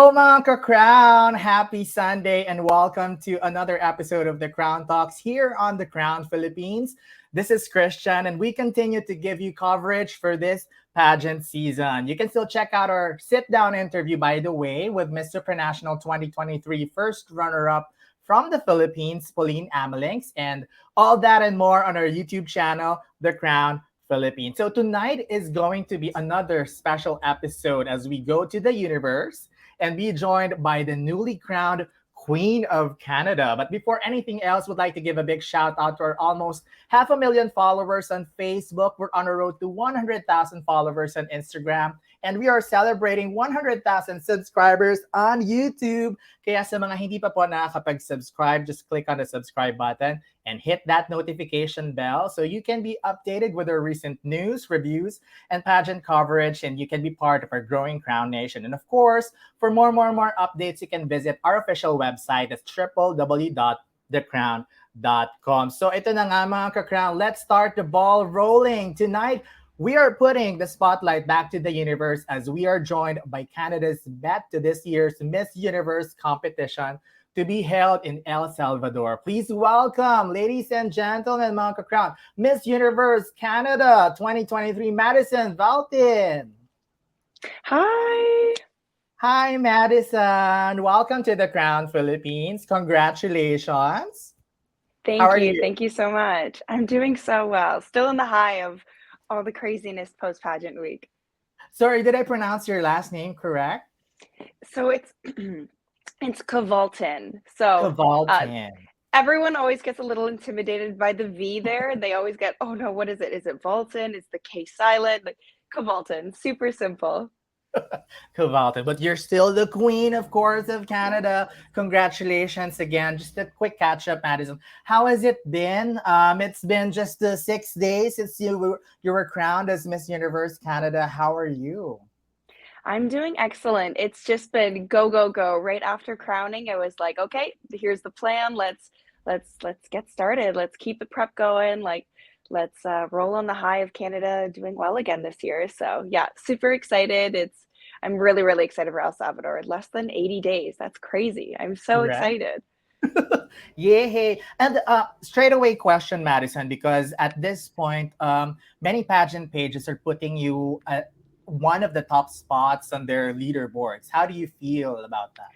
Hello mga ka-Crown! Happy Sunday and welcome to another episode of the Crown Talks here on the Crown Philippines. This is Christian and we continue to give you coverage for this pageant season. You can still check out our sit-down interview, by the way, with Miss Supranational 2023 first runner-up from the Philippines, Pauline Amelinx, and all that and more on our YouTube channel, The Crown Philippines. So tonight is going to be another special episode as we go to the universe and be joined by the newly crowned Queen of Canada. But before anything else, would like to give a big shout out to our almost 500,000 followers on Facebook. We're on a road to 100,000 followers on Instagram. And we are celebrating 100,000 subscribers on YouTube. Kaya sa mga hindi pa po nakakapag-subscribe, just click on the subscribe button and hit that notification bell so you can be updated with our recent news, reviews, and pageant coverage, and you can be part of our growing Crown Nation. And of course, for more updates, you can visit our official website. That's www.thecrown.com. So ito na nga mga ka-Crown, let's start the ball rolling. Tonight, we are putting the spotlight back to the universe as we are joined by Canada's bet to this year's Miss Universe competition to be held in El Salvador. Please welcome, ladies and gentlemen, mga ka-Crown, Miss Universe Canada 2023, Madison Kvaltin. Hi. Hi, Madison. Welcome to the Crown Philippines. Congratulations. Thank you. Thank you so much. I'm doing so well. Still in the high of all the craziness post-pageant week. Sorry, did I pronounce your last name correct? So it's Kvaltin. So Kvaltin. Everyone always gets a little intimidated by the V there. They always get, oh no, what is it? Is it Valtin? Is the K silent? Like Kvaltin, super simple. Kvaltin, but you're still the queen, of course, of Canada. Congratulations again. Just a quick catch up, Madison. How has it been? It's been just 6 days since you were crowned as Miss Universe Canada. How are you? I'm doing excellent. It's just been go, go, go. Right after crowning, I was like, okay, here's the plan. Let's get started. Let's keep the prep going. Let's roll on the high of Canada doing well again this year. So yeah, super excited. I'm really, really excited for El Salvador. Less than 80 days. That's crazy. I'm so excited. Yay. And straight away question, Madison, because at this point, many pageant pages are putting you at one of the top spots on their leaderboards. How do you feel about that?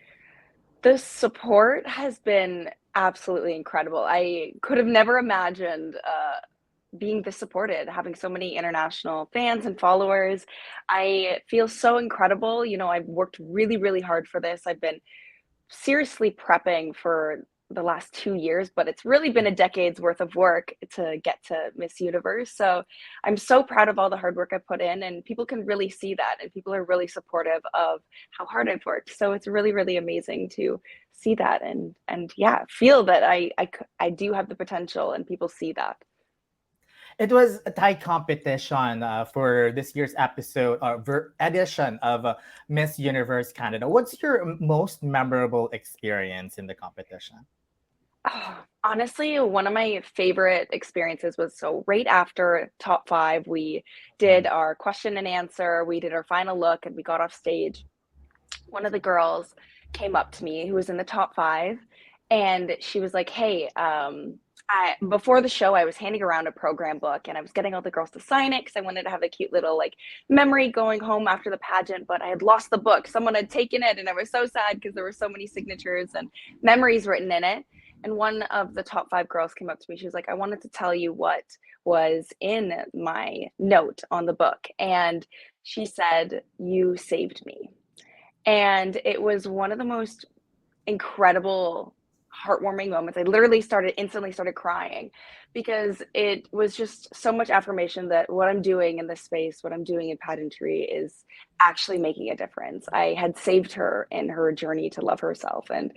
The support has been absolutely incredible. I could have never imagined being this supported, having so many international fans and followers. I feel so incredible. You know, I've worked really, really hard for this. I've been seriously prepping for the last 2 years, but it's really been a decade's worth of work to get to Miss Universe. So I'm so proud of all the hard work I put in, and people can really see that, and people are really supportive of how hard I've worked. So it's really, really amazing to see that and yeah, feel that I do have the potential and people see that. It was a tight competition for this year's episode or edition of Miss Universe Canada. What's your most memorable experience in the competition? Oh, honestly, one of my favorite experiences was right after top 5, we did our question and answer, we did our final look, and we got off stage. One of the girls came up to me who was in the top 5, and she was like, hey, before the show, I was handing around a program book and I was getting all the girls to sign it because I wanted to have a cute little memory going home after the pageant, but I had lost the book. Someone had taken it and I was so sad because there were so many signatures and memories written in it. And one of the top 5 girls came up to me. She was like, I wanted to tell you what was in my note on the book. And she said, you saved me. And it was one of the most incredible heartwarming moments. I literally instantly started crying because it was just so much affirmation that what I'm doing in this space, what I'm doing in pageantry is actually making a difference. I had saved her in her journey to love herself and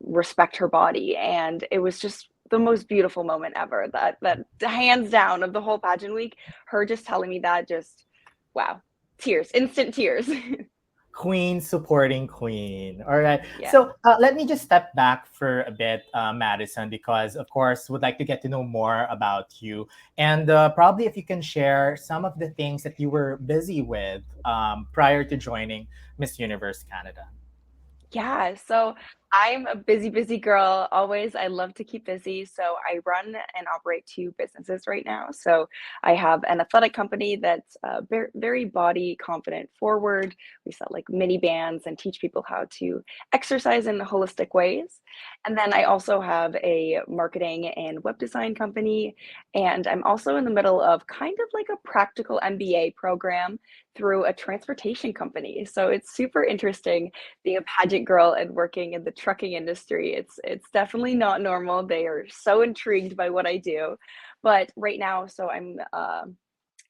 respect her body. And it was just the most beautiful moment ever, that hands down of the whole pageant week, her just telling me that, just wow, tears, instant tears. Queen supporting queen. All right. Yeah. So let me just step back for a bit, Madison, because of course would like to get to know more about you. And probably if you can share some of the things that you were busy with prior to joining Miss Universe Canada. Yeah, so I'm a busy, busy girl. Always, I love to keep busy. So I run and operate two businesses right now. So I have an athletic company that's very body confident forward. We sell like mini bands and teach people how to exercise in holistic ways. And then I also have a marketing and web design company. And I'm also in the middle of kind of like a practical MBA program through a transportation company. So it's super interesting being a pageant girl and working in the trucking industry. It's definitely not normal. They are so intrigued by what I do. But right now, so I'm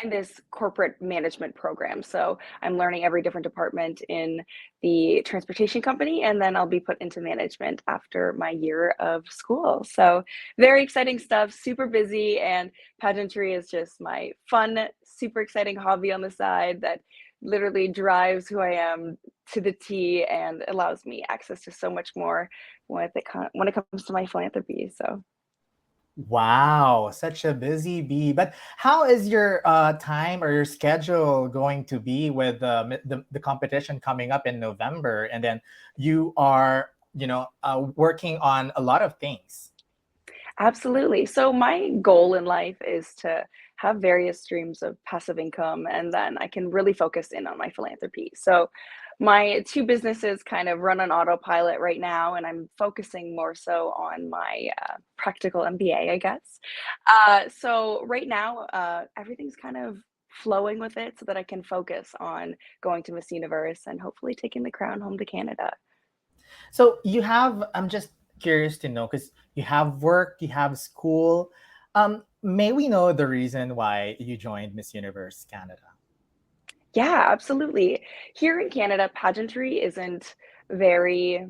in this corporate management program. So I'm learning every different department in the transportation company, and then I'll be put into management after my year of school. So very exciting stuff, super busy, and pageantry is just my fun, super exciting hobby on the side that literally drives who I am to the T and allows me access to so much more when it comes to my philanthropy. So Wow, such a busy bee. But how is your time or your schedule going to be with the competition coming up in November? And then you are, working on a lot of things. absolutely. So my goal in life is to have various streams of passive income, and then I can really focus in on my philanthropy. So my two businesses kind of run on autopilot right now, and I'm focusing more so on my practical MBA, I guess. So right now, everything's kind of flowing with it so that I can focus on going to Miss Universe and hopefully taking the crown home to Canada. So I'm just curious to know because you have work, you have school. May we know the reason why you joined Miss Universe Canada? Yeah, absolutely. Here in Canada, pageantry isn't very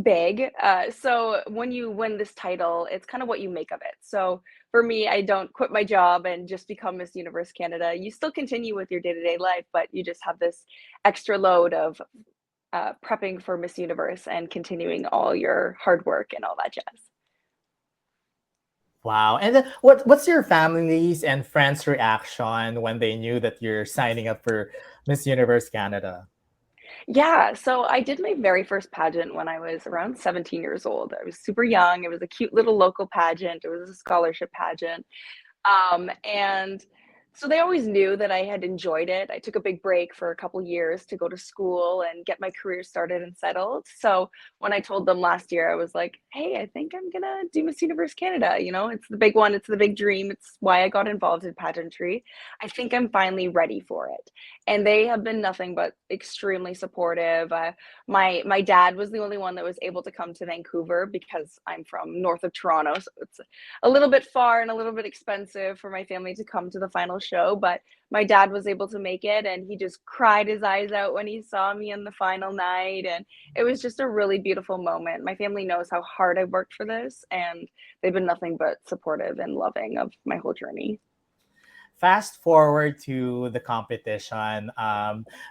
big. So when you win this title, it's kind of what you make of it. So for me, I don't quit my job and just become Miss Universe Canada. You still continue with your day-to-day life, but you just have this extra load of prepping for Miss Universe and continuing all your hard work and all that jazz. Wow. And then what's your family's and friends' reaction when they knew that you're signing up for Miss Universe Canada? Yeah, so I did my very first pageant when I was around 17 years old. I was super young. It was a cute little local pageant. It was a scholarship pageant. And so they always knew that I had enjoyed it. I took a big break for a couple years to go to school and get my career started and settled. So when I told them last year, I was like, hey, I think I'm gonna do Miss Universe Canada. You know, it's the big one, it's the big dream. It's why I got involved in pageantry. I think I'm finally ready for it. And they have been nothing but extremely supportive. My dad was the only one that was able to come to Vancouver because I'm from north of Toronto. So it's a little bit far and a little bit expensive for my family to come to the final show, but my dad was able to make it and he just cried his eyes out when he saw me in the final night. And it was just a really beautiful moment. My family knows how hard I worked for this, and they've been nothing but supportive and loving of my whole journey. Fast forward to the competition,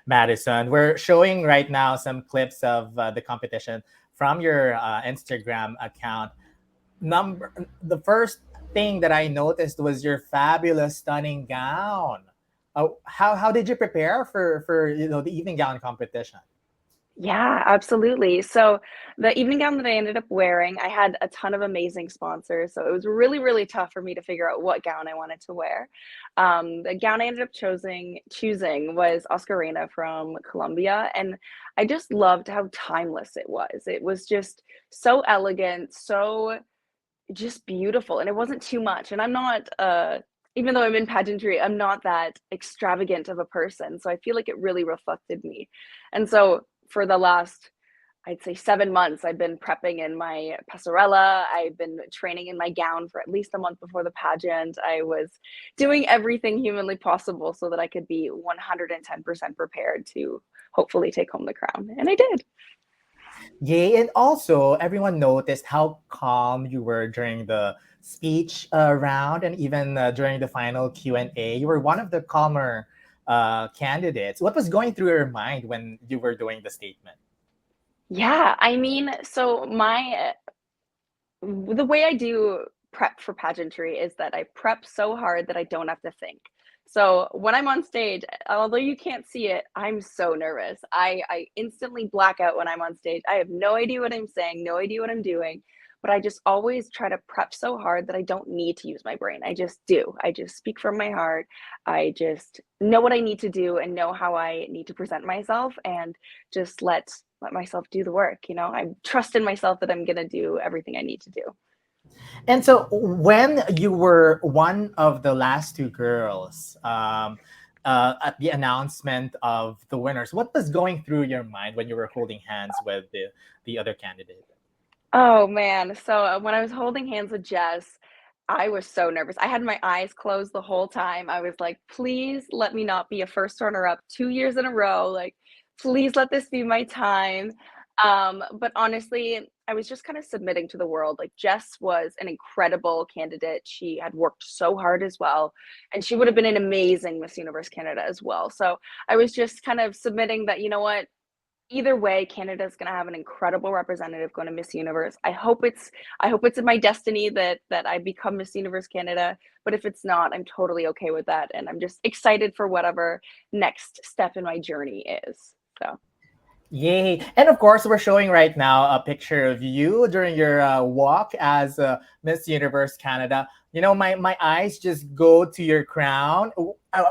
Madison. We're showing right now some clips of the competition from your Instagram account. The first thing that I noticed was your fabulous, stunning gown. How did you prepare for the evening gown competition? Yeah, absolutely. So the evening gown that I ended up wearing, I had a ton of amazing sponsors. So it was really, really tough for me to figure out what gown I wanted to wear. The gown I ended up choosing was Oscarina from Colombia. And I just loved how timeless it was. It was just so elegant, so just beautiful, and it wasn't too much. And I'm not, even though I'm in pageantry, I'm not that extravagant of a person. So I feel like it really reflected me. And so for the last, I'd say 7 months, I've been prepping in my passerella. I've been training in my gown for at least a month before the pageant. I was doing everything humanly possible so that I could be 110% prepared to hopefully take home the crown. And I did. Yay. And also, everyone noticed how calm you were during the speech round and even during the final Q&A. You were one of the calmer candidates. What was going through your mind when you were doing the statement? Yeah, I mean, so my the way I do prep for pageantry is that I prep so hard that I don't have to think. So when I'm on stage, although you can't see it, I'm so nervous. I instantly black out when I'm on stage. I have no idea what I'm saying, no idea what I'm doing, but I just always try to prep so hard that I don't need to use my brain. I just do. I just speak from my heart. I just know what I need to do and know how I need to present myself, and just let myself do the work. I trust in myself that I'm going to do everything I need to do. And so, when you were one of the last two girls at the announcement of the winners, what was going through your mind when you were holding hands with the other candidate? Oh man. So when I was holding hands with Jess, I was so nervous. I had my eyes closed the whole time. I was like, please let me not be a first runner up 2 years in a row. Like, please let this be my time. But honestly, I was just kind of submitting to the world. Like, Jess was an incredible candidate. She had worked so hard as well, and she would have been an amazing Miss Universe Canada as well. So I was just kind of submitting that, you know what, either way, Canada's going to have an incredible representative going to Miss Universe. I hope it's in my destiny that I become Miss Universe Canada, but if it's not, I'm totally okay with that, and I'm just excited for whatever next step in my journey is. So Yay. And of course, we're showing right now a picture of you during your walk as Miss Universe Canada. My eyes just go to your crown,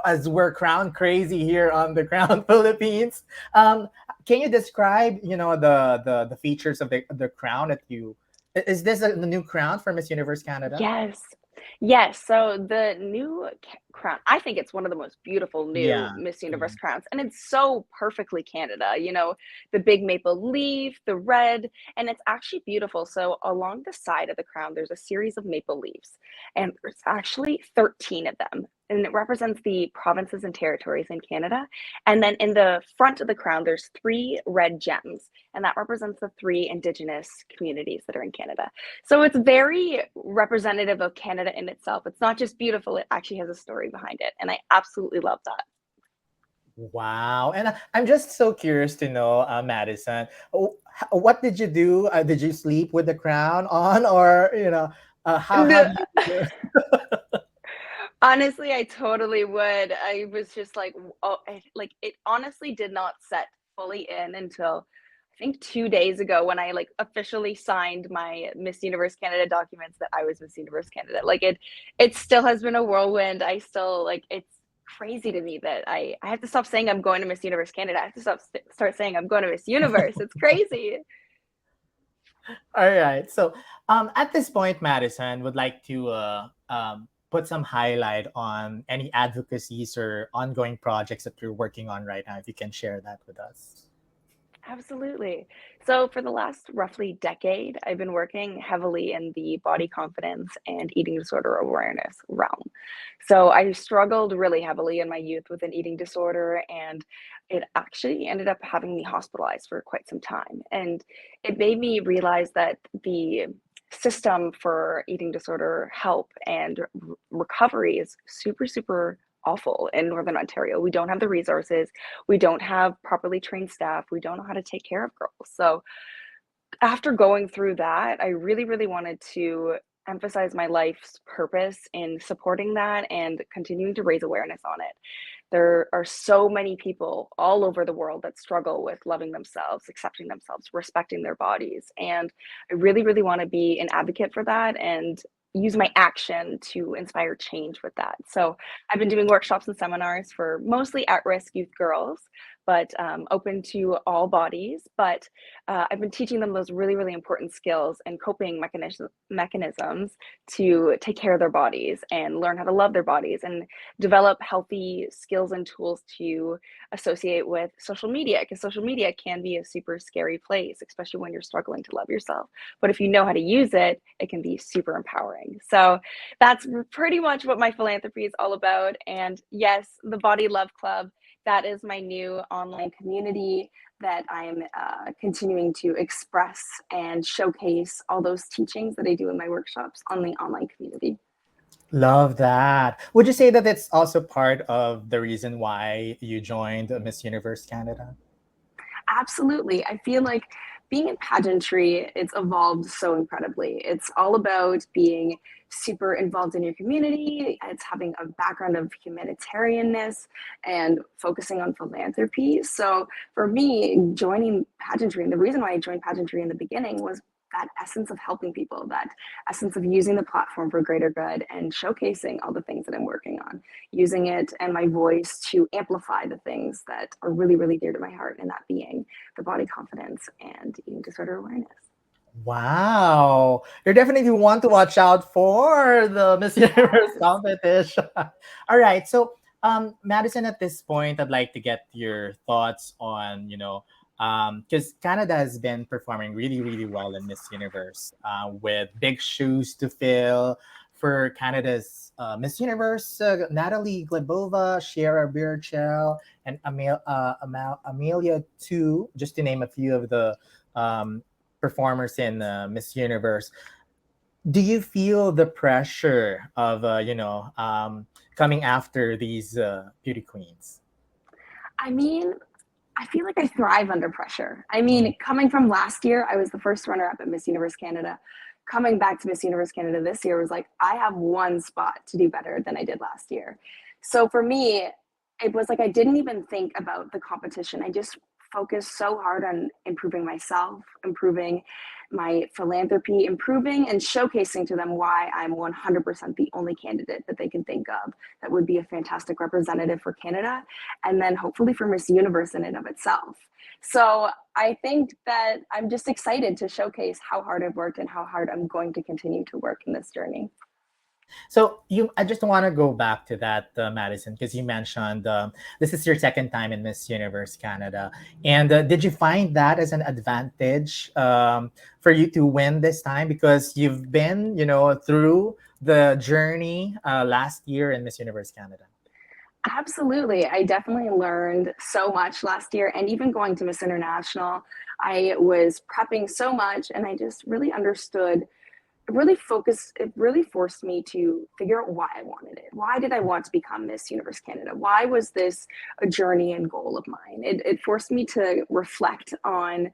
as we're crown crazy here on the Crown Philippines. Can you describe, the features of the crown that you... Is this the new crown for Miss Universe Canada? yes. Yes, so the new crown, I think it's one of the most beautiful new Yeah. Miss Universe Mhm. crowns, and it's so perfectly Canada. The big maple leaf, the red, and it's actually beautiful. So along the side of the crown, there's a series of maple leaves, and there's actually 13 of them, and it represents the provinces and territories in Canada. And then in the front of the crown, there's three red gems, and that represents the three Indigenous communities that are in Canada. So it's very representative of Canada in itself. It's not just beautiful, it actually has a story behind it. And I absolutely love that. Wow. And I'm just so curious to know, Madison, what did you do? Did you sleep with the crown on, or, how No, do you... honestly, I totally would. I was just like, oh, like it honestly did not set fully in until I think 2 days ago when I like officially signed my Miss Universe Canada documents that I was Miss Universe Canada. Like it still has been a whirlwind. I still like it's crazy to me that I have to stop saying I'm going to Miss Universe Canada. I have to start saying I'm going to Miss Universe. It's crazy. All right. So, at this point, Madison would like to put some highlight on any advocacies or ongoing projects that you're working on right now. If you can share that with us. Absolutely. So, for the last roughly decade, I've been working heavily in the body confidence and eating disorder awareness realm. So, I struggled really heavily in my youth with an eating disorder, and it actually ended up having me hospitalized for quite some time. And it made me realize that the system for eating disorder help and recovery is super, super awful in Northern Ontario. We don't have the resources, we don't have properly trained staff, we don't know how to take care of girls. So after going through that, I really, really wanted to emphasize my life's purpose in supporting that and continuing to raise awareness on it. There are so many people all over the world that struggle with loving themselves, accepting themselves, respecting their bodies. And I really, really want to be an advocate for that and use my action to inspire change with that. So I've been doing workshops and seminars for mostly at risk youth girls, but open to all bodies. But I've been teaching them those really, really important skills and coping mechanisms to take care of their bodies and learn how to love their bodies and develop healthy skills and tools to associate with social media, because social media can be a super scary place, especially when you're struggling to love yourself. But if you know how to use it, it can be super empowering. So that's pretty much what my philanthropy is all about. And yes, the Body Love Club, that is my new online community that I'm continuing to express and showcase all those teachings that I do in my workshops on the online community. Love that. Would you say that it's also part of the reason why you joined Miss Universe Canada? Absolutely. I feel like being in pageantry, it's evolved so incredibly. It's all about being super involved in your community. It's having a background of humanitarianness and focusing on philanthropy. So for me, joining pageantry, and the reason why I joined pageantry in the beginning was that essence of helping people, that essence of using the platform for greater good and showcasing all the things that I'm working on, using it and my voice to amplify the things that are really, really dear to my heart, and that being the body confidence and eating disorder awareness. Wow. You're definitely one to watch out for the Miss Universe competition. All right. So, Madison, at this point, I'd like to get your thoughts on, because Canada has been performing really, really well in Miss Universe with big shoes to fill for Canada's Miss Universe, Natalie Glebova, Shara Birchell, and Amelia Tu, just to name a few of the um, performers in Miss Universe. Do you feel the pressure of coming after these beauty queens? I mean, I feel like I thrive under pressure. I Mm. mean, coming from last year, I was the first runner up at Miss Universe Canada. Coming back to Miss Universe Canada this year was like, I have one spot to do better than I did last year. So for me, it was like I didn't even think about the competition. I just focused so hard on improving myself, improving my philanthropy, improving and showcasing to them why I'm 100% the only candidate that they can think of that would be a fantastic representative for Canada, and then hopefully for Miss Universe in and of itself. So I think that I'm just excited to showcase how hard I've worked and how hard I'm going to continue to work in this journey. So I just want to go back to that, Madison, because you mentioned this is your second time in Miss Universe Canada, and did you find that as an advantage for you to win this time because you've been, through the journey last year in Miss Universe Canada? Absolutely. I definitely learned so much last year. And even going to Miss International, I was prepping so much and I just really understood, really focused, it really forced me to figure out why I wanted it. Why did I want to become Miss Universe Canada? Why was this a journey and goal of mine? It forced me to reflect on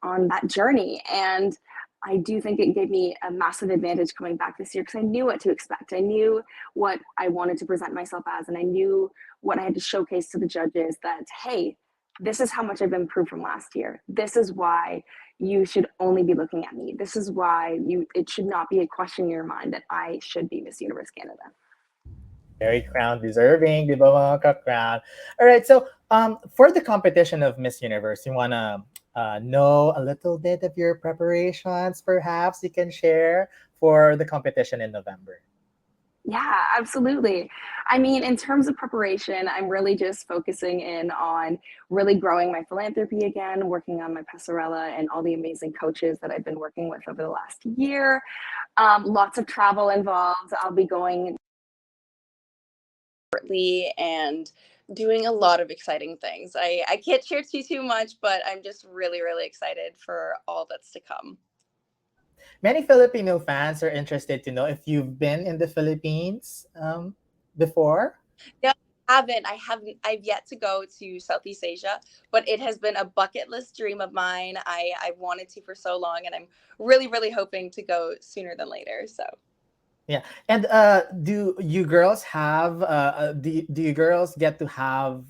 that journey. And I do think it gave me a massive advantage coming back this year because I knew what to expect. I knew what I wanted to present myself as, and I knew what I had to showcase to the judges that, hey, this is how much I've improved from last year. This is why you should only be looking at me. This is why it should not be a question in your mind that I should be Miss Universe Canada. Very crown deserving, di ba mga ka-crown? All right, so for the competition of Miss Universe, you want to know a little bit of your preparations, perhaps you can share for the competition in November. Yeah, absolutely. I mean, in terms of preparation, I'm really just focusing in on really growing my philanthropy again, working on my passerella and all the amazing coaches that I've been working with over the last year. Lots of travel involved. I'll be going shortly and doing a lot of exciting things. I can't share too much, but I'm just really, really excited for all that's to come. Many Filipino fans are interested to know if you've been in the Philippines before. No, I've yet to go to Southeast Asia, but it has been a bucket list dream of mine. I wanted to for so long, and I'm really, really hoping to go sooner than later. So Yeah, and do you girls have do you girls get to have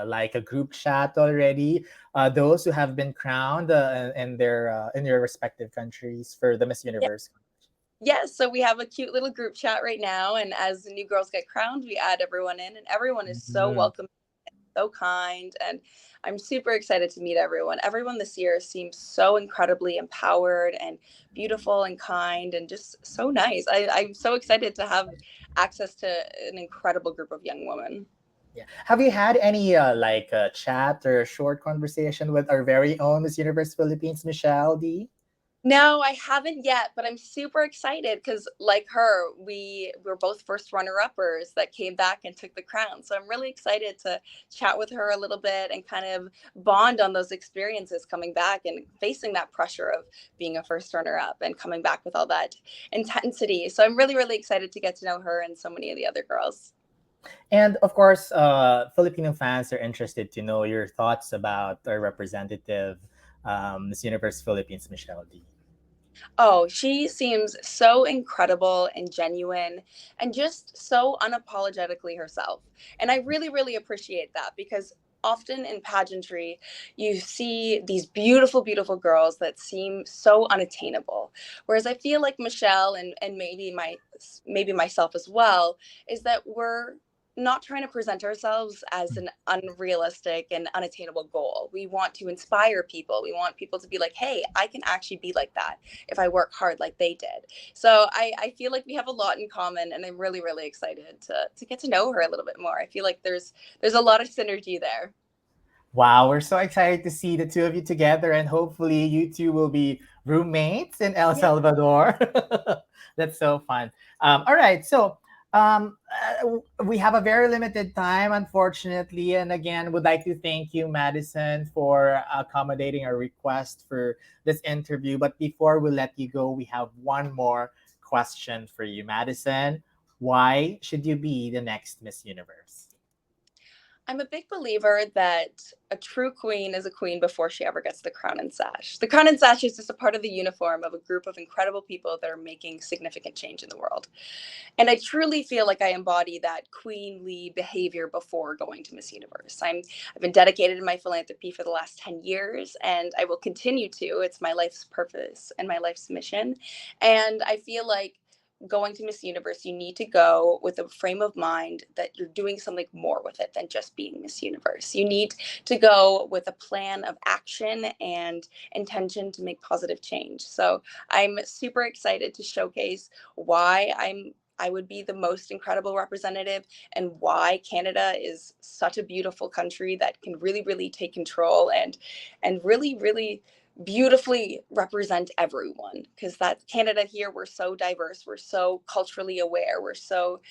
like a group chat already? Those who have been crowned in their respective countries for the Miss yeah, Universe. yes, so we have a cute little group chat right now, and as the new girls get crowned, we add everyone in, and everyone is so Mhm. welcoming, so kind, and I'm super excited to meet everyone. Everyone this year seems so incredibly empowered and beautiful and kind and just so nice. I'm so excited to have access to an incredible group of young women. Yeah. Have you had any like chat or short conversation with our very own Miss Universe Philippines, Michelle D? No, I haven't yet, but I'm super excited because, like her, we were both first runner-uppers that came back and took the crown. So I'm really excited to chat with her a little bit and kind of bond on those experiences coming back and facing that pressure of being a first runner-up and coming back with all that intensity. So I'm really, really excited to get to know her and so many of the other girls. And of course, Filipino fans are interested to know your thoughts about our representative Miss Universe Philippines, Michelle D? Oh, she seems so incredible and genuine and just so unapologetically herself. And I really, really appreciate that because often in pageantry, you see these beautiful, beautiful girls that seem so unattainable. Whereas I feel like Michelle and maybe myself as well, is that we're not trying to present ourselves as an unrealistic and unattainable goal. We want to inspire people. We want people to be like, hey, I can actually be like that if I work hard like they did. So I feel like we have a lot in common, and I'm really, really excited to get to know her a little bit more. I feel like there's a lot of synergy there. Wow, we're so excited to see the two of you together, and hopefully, you two will be roommates in El Yeah. Salvador. That's so fun. All right, so we have a very limited time, unfortunately, and again, would like to thank you, Madison, for accommodating our request for this interview. But before we let you go, we have one more question for you, Madison. Why should you be the next Miss Universe? I'm a big believer that a true queen is a queen before she ever gets the crown and sash. The crown and sash is just a part of the uniform of a group of incredible people that are making significant change in the world. And I truly feel like I embody that queenly behavior before going to Miss Universe. I've been dedicated in my philanthropy for the last 10 years, and I will continue to. It's my life's purpose and my life's mission. And I feel like going to Miss Universe, you need to go with a frame of mind that you're doing something more with it than just being Miss Universe. You need to go with a plan of action and intention to make positive change. So I'm super excited to showcase why I would be the most incredible representative and why Canada is such a beautiful country that can really, really take control and really, really beautifully represent everyone. Because that Canada here, we're so diverse, we're so culturally aware, we're so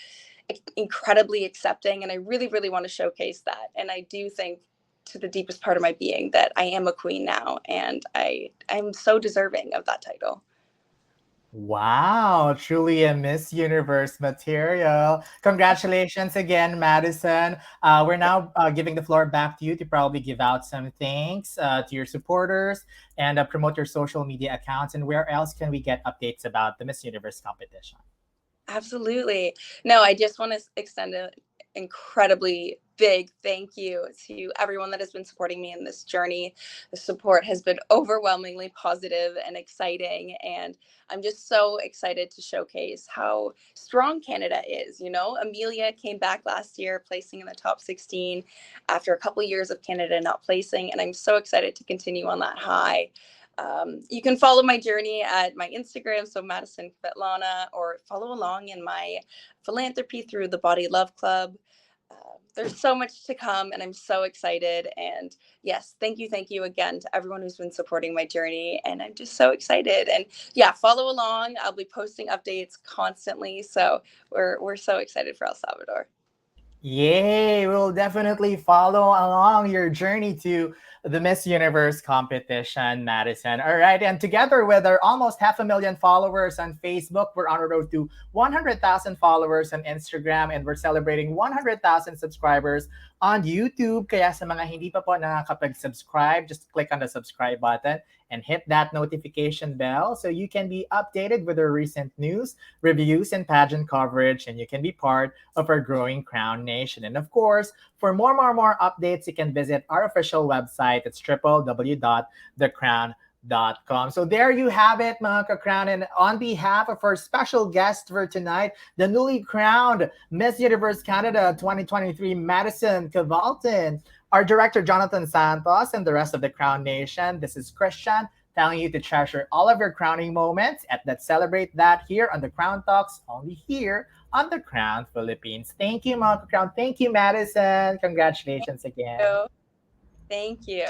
incredibly accepting, and I really, really want to showcase that. And I do think to the deepest part of my being that I am a queen now, and I'm so deserving of that title. Wow, truly a Miss Universe material. Congratulations again, Madison. We're now giving the floor back to you to probably give out some thanks to your supporters and promote your social media accounts. And where else can we get updates about the Miss Universe competition? Absolutely. No, I just want to extend an incredibly big thank you to everyone that has been supporting me in this journey. The support has been overwhelmingly positive and exciting, and I'm just so excited to showcase how strong Canada is. You know, Amelia came back last year, placing in the top 16 after a couple of years of Canada not placing, and I'm so excited to continue on that high. You can follow my journey at my Instagram, so Madison Kvaltin, or follow along in my philanthropy through the Body Love Club. There's so much to come, and I'm so excited. And yes, thank you again to everyone who's been supporting my journey. And I'm just so excited. And yeah, follow along. I'll be posting updates constantly. So we're so excited for El Salvador. Yay! We'll definitely follow along your journey to the Miss Universe competition, Madison. All right, and together with our almost 500,000 followers on Facebook, we're on the road to 100,000 followers on Instagram, and we're celebrating 100,000 subscribers on YouTube. Kaya sa mga hindi pa po nakakapag-subscribe, just click on the subscribe button and hit that notification bell so you can be updated with our recent news, reviews, and pageant coverage, and you can be part of our growing Crown Nation. And of course, for more updates, you can visit our official website. It's www.thecrown.com. So there you have it, mga ka-crown. And on behalf of our special guest for tonight, the newly crowned Miss Universe Canada 2023, Madison Kvaltin, our director, Jonathan Santos, and the rest of the Crown Nation, this is Christian telling you to treasure all of your crowning moments and let's celebrate that here on the Crown Talks, only here on the Crown Philippines. Thank you, Mga Crown. Thank you, Madison. Congratulations again. So thank you.